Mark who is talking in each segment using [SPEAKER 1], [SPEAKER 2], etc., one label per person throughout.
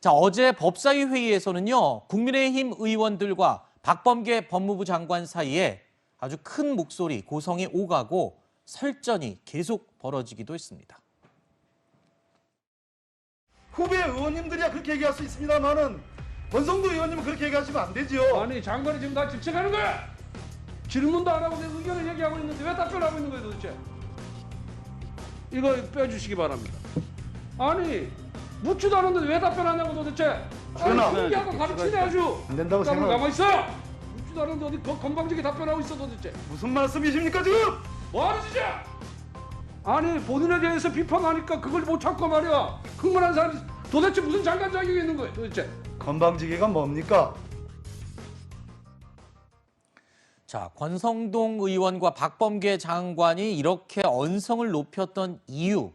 [SPEAKER 1] 자, 어제 법사위 회의에서는요, 국민의힘 의원들과 박범계 법무부 장관 사이에 아주 큰 목소리, 고성이 오가고 설전이 계속 벌어지기도 했습니다.
[SPEAKER 2] 후배 의원님들이야 그렇게 얘기할 수 있습니다만은 권성도 의원님은 그렇게 얘기하시면 안 되죠.
[SPEAKER 3] 아니 장관이 지금 다 질책하는 거야. 질문도 안 하고 내 의견을 얘기하고 있는데 왜 답변하고 있는 거예요 도대체. 이거 빼주시기 바랍니다. 아니 묻지도 않았는데 왜 답변하냐고 도대체. 아니 공개하고 가르치네 아주.
[SPEAKER 2] 안 된다고 생각.
[SPEAKER 3] 가만히 있어. 묻지도 않았는데 어디 건방지게 답변하고 있어 도대체.
[SPEAKER 2] 무슨 말씀이십니까 지금?
[SPEAKER 3] 뭐하는 짓이야? 아니 본인에 대해서 비판하니까 그걸 못 참고 말이야. 흥분한 사람이 도대체 무슨 장관 자격이 있는 거예요 도대체.
[SPEAKER 2] 건방지게가 뭡니까?
[SPEAKER 1] 자, 권성동 의원과 박범계 장관이 이렇게 언성을 높였던 이유,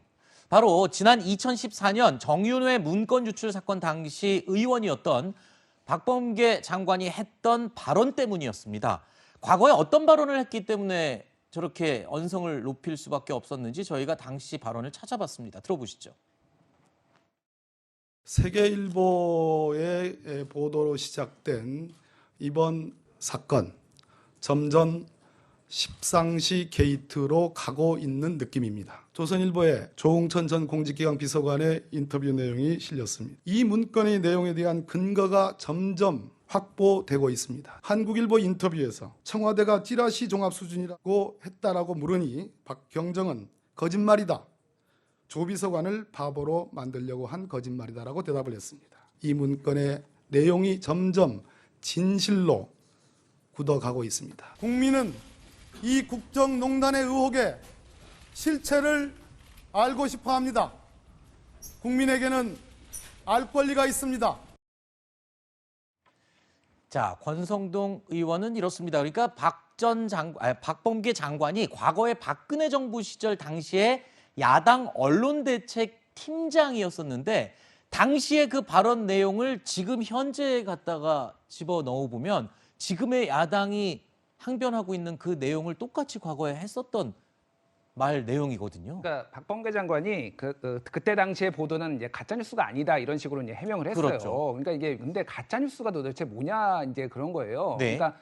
[SPEAKER 1] 바로 지난 2014년 정윤회 문건 유출 사건 당시 의원이었던 박범계 장관이 했던 발언 때문이었습니다. 과거에 어떤 발언을 했기 때문에 저렇게 언성을 높일 수밖에 없었는지 저희가 당시 발언을 찾아봤습니다. 들어보시죠.
[SPEAKER 4] 세계일보의 보도로 시작된 이번 사건, 점점 십상시 게이트로 가고 있는 느낌입니다. 조선일보의 조홍천 전 공직기강 비서관의 인터뷰 내용이 실렸습니다. 이 문건의 내용에 대한 근거가 점점 확보되고 있습니다. 한국일보 인터뷰에서 청와대가 찌라시 종합 수준이라고 했다라고 물으니 박경정은 거짓말이다. 조 비서관을 바보로 만들려고 한 거짓말이다라고 대답을 했습니다. 이 문건의 내용이 점점 진실로 굳어가고 있습니다. 국민은 이 국정농단의 의혹의 실체를 알고 싶어 합니다. 국민에게는 알 권리가 있습니다.
[SPEAKER 1] 자, 권성동 의원은 이렇습니다. 그러니까 박범계 장관이 과거에 박근혜 정부 시절 당시에 야당 언론대책팀장이었었는데 당시에 그 발언 내용을 지금 현재에 갖다가 집어넣어 보면 지금의 야당이 항변하고 있는 그 내용을 똑같이 과거에 했었던 말 내용이거든요.
[SPEAKER 5] 그러니까 박범계 장관이 그때 당시의 보도는 이제 가짜 뉴스가 아니다 이런 식으로 이제 해명을 했어요.
[SPEAKER 1] 그렇죠.
[SPEAKER 5] 그러니까 이게 근데 가짜 뉴스가 도대체 뭐냐 이제 그런 거예요.
[SPEAKER 1] 네.
[SPEAKER 5] 그러니까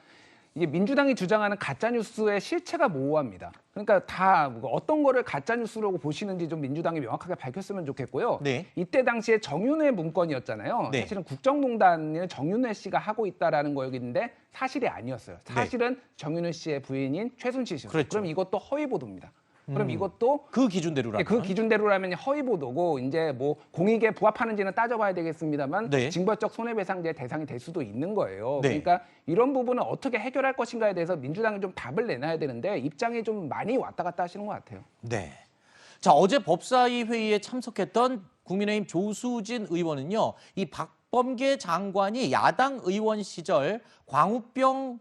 [SPEAKER 5] 이게 민주당이 주장하는 가짜 뉴스의 실체가 모호합니다. 그러니까 다 어떤 거를 가짜 뉴스라고 보시는지 좀 민주당이 명확하게 밝혔으면 좋겠고요.
[SPEAKER 1] 네.
[SPEAKER 5] 이때 당시에 정윤회 문건이었잖아요.
[SPEAKER 1] 네.
[SPEAKER 5] 사실은 국정농단을 정윤회 씨가 하고 있다라는 거였는데 사실이 아니었어요. 사실은 정윤회 씨의 부인인 최순실 씨였어요.
[SPEAKER 1] 그랬죠.
[SPEAKER 5] 그럼 이것도 허위 보도입니다. 그럼 이것도
[SPEAKER 1] 그 기준대로라면.
[SPEAKER 5] 그 기준대로라면 허위 보도고 이제 뭐 공익에 부합하는지는 따져봐야 되겠습니다만
[SPEAKER 1] 네.
[SPEAKER 5] 징벌적 손해배상제 대상이 될 수도 있는 거예요.
[SPEAKER 1] 네.
[SPEAKER 5] 그러니까 이런 부분을 어떻게 해결할 것인가에 대해서 민주당이 좀 답을 내놔야 되는데 입장이 좀 많이 왔다 갔다 하시는 것 같아요.
[SPEAKER 1] 네. 자, 어제 법사위 회의에 참석했던 국민의힘 조수진 의원은요, 이 박범계 장관이 야당 의원 시절 광우병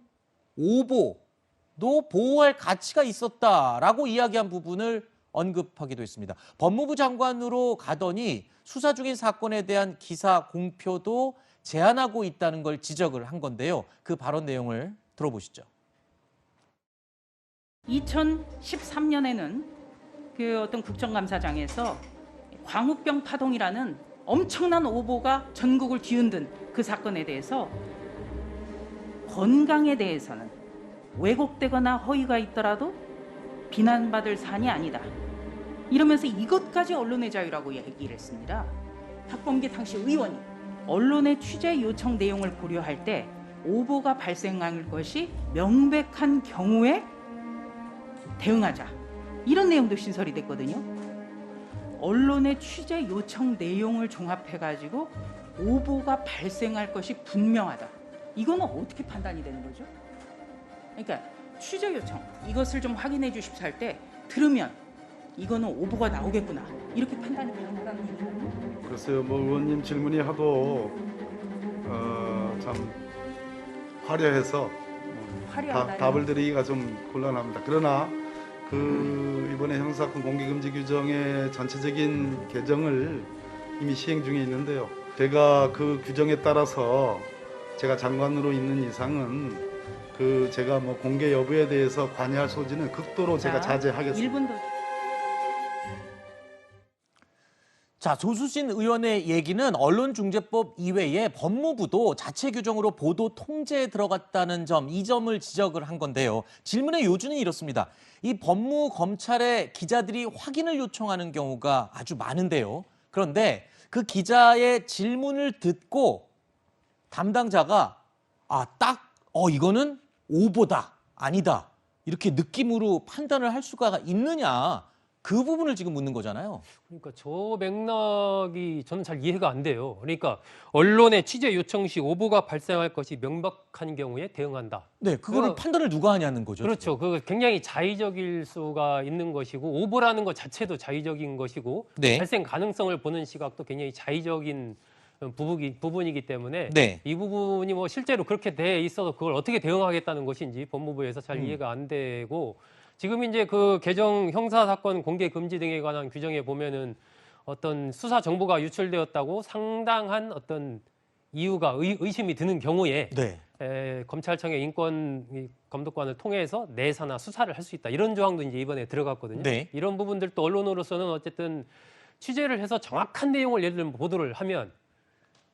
[SPEAKER 1] 오보도 보호할 가치가 있었다라고 이야기한 부분을 언급하기도 했습니다. 법무부 장관으로 가더니 수사 중인 사건에 대한 기사 공표도 제한하고 있다는 걸 지적을 한 건데요. 그 발언 내용을 들어보시죠.
[SPEAKER 6] 2013년에는 그 어떤 국정감사장에서 광우병 파동이라는 엄청난 오보가 전국을 뒤흔든 그 사건에 대해서 건강에 대해서는 왜곡되거나 허위가 있더라도 비난받을 사안이 아니다. 이러면서 이것까지 언론의 자유라고 얘기를 했습니다. 박범계 당시 의원이 언론의 취재 요청 내용을 고려할 때 오보가 발생할 것이 명백한 경우에 대응하자. 이런 내용도 신설이 됐거든요. 언론의 취재 요청 내용을 종합해가지고 오보가 발생할 것이 분명하다. 이거는 어떻게 판단이 되는 거죠? 그러니까 취재 요청, 이것을 좀 확인해 주십시오 할 때 들으면 이거는 오보가 나오겠구나. 이렇게 판단이 가능하다는 얘기거든요.
[SPEAKER 4] 글쎄요, 뭐 의원님 질문이 하도 참 화려해서
[SPEAKER 6] 화려하다.
[SPEAKER 4] 답을 드리기가 좀 곤란합니다. 그러나 이번에 형사사건 공개금지 규정의 전체적인 개정을 이미 시행 중에 있는데요. 제가 그 규정에 따라서 제가 장관으로 있는 이상은 제가 뭐 공개 여부에 대해서 관여할 소지는 극도로 제가 자제하겠습니다.
[SPEAKER 6] 1분 더.
[SPEAKER 1] 자, 조수진 의원의 얘기는 언론중재법 이외에 법무부도 자체 규정으로 보도 통제에 들어갔다는 점, 이 점을 지적을 한 건데요. 질문의 요지는 이렇습니다. 이 법무 검찰에 기자들이 확인을 요청하는 경우가 아주 많은데요. 그런데 그 기자의 질문을 듣고 담당자가 이거는 오보다, 아니다, 이렇게 느낌으로 판단을 할 수가 있느냐, 그 부분을 지금 묻는 거잖아요.
[SPEAKER 7] 그러니까 저 맥락이 저는 잘 이해가 안 돼요. 그러니까 언론의 취재 요청 시 오보가 발생할 것이 명백한 경우에 대응한다.
[SPEAKER 1] 네, 그거를 판단을 누가 하냐는 거죠.
[SPEAKER 7] 그렇죠. 그 굉장히 자의적일 수가 있는 것이고 오보라는 것 자체도 자의적인 것이고
[SPEAKER 1] 네.
[SPEAKER 7] 발생 가능성을 보는 시각도 굉장히 자의적인 부분이기 때문에
[SPEAKER 1] 네.
[SPEAKER 7] 이 부분이 뭐 실제로 그렇게 돼 있어서 그걸 어떻게 대응하겠다는 것인지 법무부에서 잘 이해가 안 되고 지금 이제 그 개정 형사사건 공개 금지 등에 관한 규정에 보면은 어떤 수사 정보가 유출되었다고 상당한 어떤 이유가 의심이 드는 경우에
[SPEAKER 1] 네.
[SPEAKER 7] 검찰청의 인권 감독관을 통해서 내사나 수사를 할 수 있다. 이런 조항도 이제 이번에 들어갔거든요.
[SPEAKER 1] 네.
[SPEAKER 7] 이런 부분들도 언론으로서는 어쨌든 취재를 해서 정확한 내용을 예를 들면 보도를 하면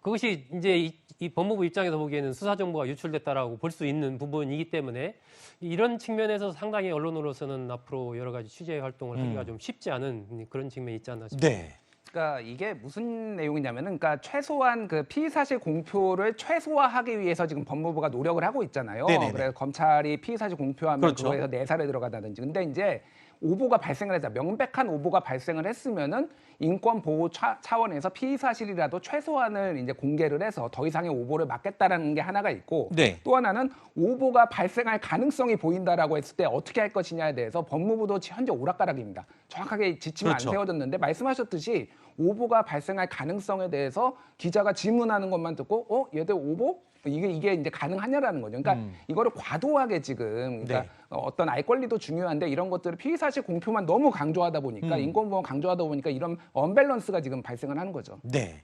[SPEAKER 7] 그것이 이제 이 법무부 입장에서 보기에는 수사 정보가 유출됐다라고 볼 수 있는 부분이기 때문에 이런 측면에서 상당히 언론으로서는 앞으로 여러 가지 취재 활동을 하기가 좀 쉽지 않은 그런 측면이 있지 않나 싶습니다.
[SPEAKER 1] 네.
[SPEAKER 5] 그러니까 이게 무슨 내용이냐면은, 그러니까 최소한 그 피의 사실 공표를 최소화하기 위해서 지금 법무부가 노력을 하고 있잖아요.
[SPEAKER 1] 네네네.
[SPEAKER 5] 그래서 검찰이 피의 사실 공표하면
[SPEAKER 1] 그렇죠.
[SPEAKER 5] 그거에서 내사를 들어가다든지. 근데 이제 오보가 발생을 했다. 명백한 오보가 발생을 했으면은 인권 보호 차원에서 피의 사실이라도 최소한을 이제 공개를 해서 더 이상의 오보를 막겠다라는 게 하나가 있고,
[SPEAKER 1] 네.
[SPEAKER 5] 또 하나는 오보가 발생할 가능성이 보인다라고 했을 때 어떻게 할 것이냐에 대해서 법무부도 현재 오락가락입니다. 정확하게 지침은
[SPEAKER 1] 그렇죠.
[SPEAKER 5] 안 세워졌는데 말씀하셨듯이 오보가 발생할 가능성에 대해서 기자가 질문하는 것만 듣고 얘들 오보? 이게 이제 가능하냐라는 거죠. 그러니까 이거를 과도하게 지금 그러니까
[SPEAKER 1] 네.
[SPEAKER 5] 어떤 알 권리도 중요한데 이런 것들을 피의 사실 공표만 너무 강조하다 보니까 인권보호 강조하다 보니까 이런 언밸런스가 지금 발생을 하는 거죠.
[SPEAKER 1] 네.